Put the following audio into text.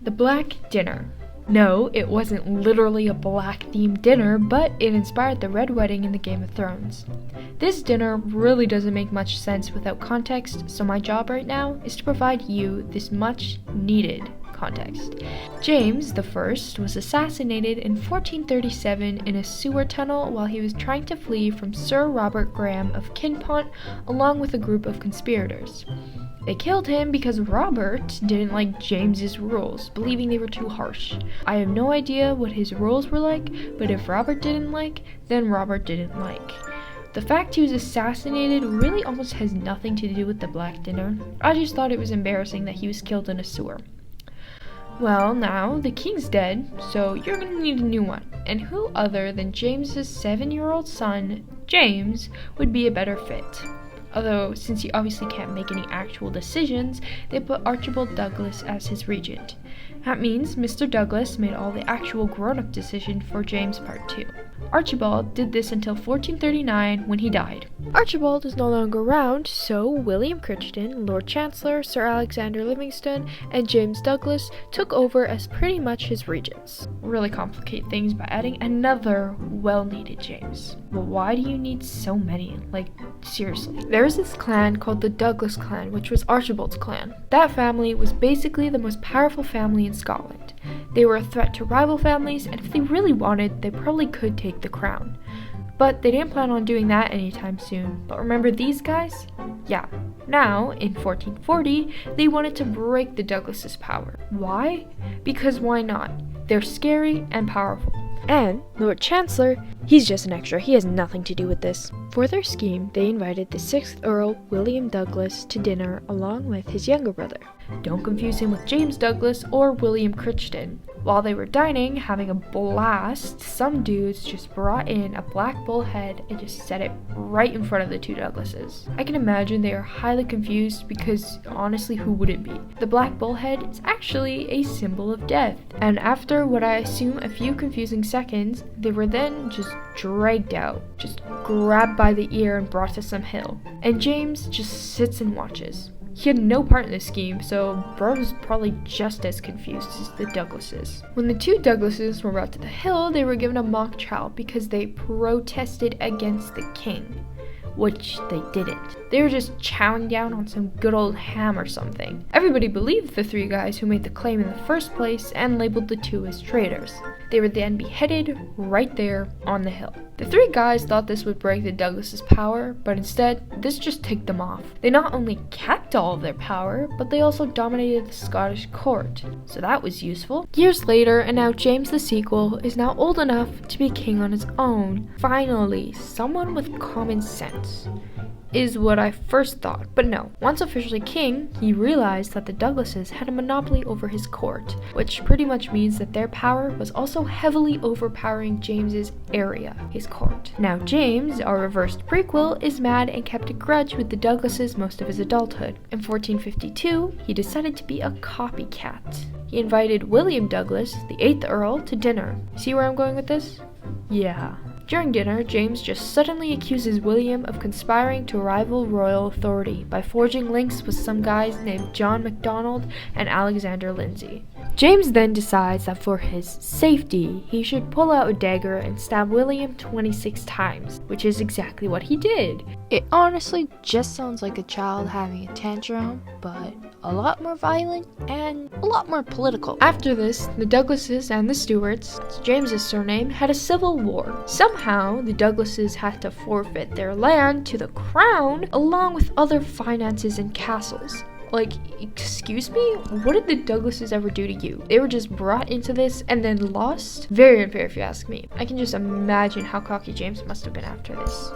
The Black Dinner. No, it wasn't literally a black-themed dinner, but it inspired the Red Wedding in the Game of Thrones. This dinner really doesn't make much sense without context, so my job right now is to provide you this much-needed context. James I was assassinated in 1437 in a sewer tunnel while he was trying to flee from Sir Robert Graham of Kinpont along with a group of conspirators. They killed him because Robert didn't like James's rules, believing they were too harsh. I have no idea what his rules were like, but if Robert didn't like, then Robert didn't like. The fact he was assassinated really almost has nothing to do with the Black Dinner. I just thought it was embarrassing that he was killed in a sewer. Well, now the king's dead, so you're gonna need a new one. And who other than James's 7-year-old son, James, would be a better fit? Although, since he obviously can't make any actual decisions, they put Archibald Douglas as his regent. That means Mr. Douglas made all the actual grown-up decisions for James Part 2. Archibald did this until 1439 when he died. Archibald is no longer around, so William Crichton, Lord Chancellor, Sir Alexander Livingston, and James Douglas took over as pretty much his regents. Really complicate things by adding another well-needed James. Well, why do you need so many? Like, seriously. There was this clan called the Douglas clan, which was Archibald's clan. That family was basically the most powerful family in Scotland. They were a threat to rival families, and if they really wanted, they probably could take the crown. But they didn't plan on doing that anytime soon. But remember these guys? Yeah. Now, in 1440, they wanted to break the Douglases' power. Why? Because why not? They're scary and powerful. And Lord Chancellor, he's just an extra. He has nothing to do with this. For their scheme, they invited the 6th Earl, William Douglas, to dinner along with his younger brother. Don't confuse him with James Douglas or William Crichton. While they were dining, having a blast, some dudes just brought in a black bull head and just set it right in front of the two Douglases. I can imagine they are highly confused because honestly, who wouldn't be? The black bull head is actually a symbol of death. And after what I assume a few confusing seconds, they were then just dragged out, just grabbed by the ear and brought to some hill. And James just sits and watches. He had no part in this scheme, so bro was probably just as confused as the Douglases. When the two Douglases were brought to the hill, they were given a mock trial because they protested against the king, which they didn't. They were just chowing down on some good old ham or something. Everybody believed the three guys who made the claim in the first place and labeled the two as traitors. They were then beheaded right there on the hill. The three guys thought this would break the Douglases' power, but instead, this just ticked them off. They not only kept all of their power, but they also dominated the Scottish court, so that was useful. Years later, and now James the sequel is now old enough to be king on his own. Finally, someone with common sense. Is what I first thought, but no. Once officially king, he realized that the Douglases had a monopoly over his court, which pretty much means that their power was also heavily overpowering James's area, his court. Now James, our reversed prequel, is mad and kept a grudge with the Douglases most of his adulthood. In 1452, he decided to be a copycat. He invited William Douglas, the 8th Earl, to dinner. See where I'm going with this? Yeah. During dinner, James just suddenly accuses William of conspiring to rival royal authority by forging links with some guys named John MacDonald and Alexander Lindsay. James then decides that for his safety, he should pull out a dagger and stab William 26 times, which is exactly what he did. It honestly just sounds like a child having a tantrum, but a lot more violent and a lot more political. After this, the Douglases and the Stuarts, James's surname, had a civil war. Somehow, the Douglases had to forfeit their land to the crown, along with other finances and castles. Like, excuse me? What did the Douglases ever do to you? They were just brought into this and then lost? Very unfair if you ask me. I can just imagine how cocky James must have been after this.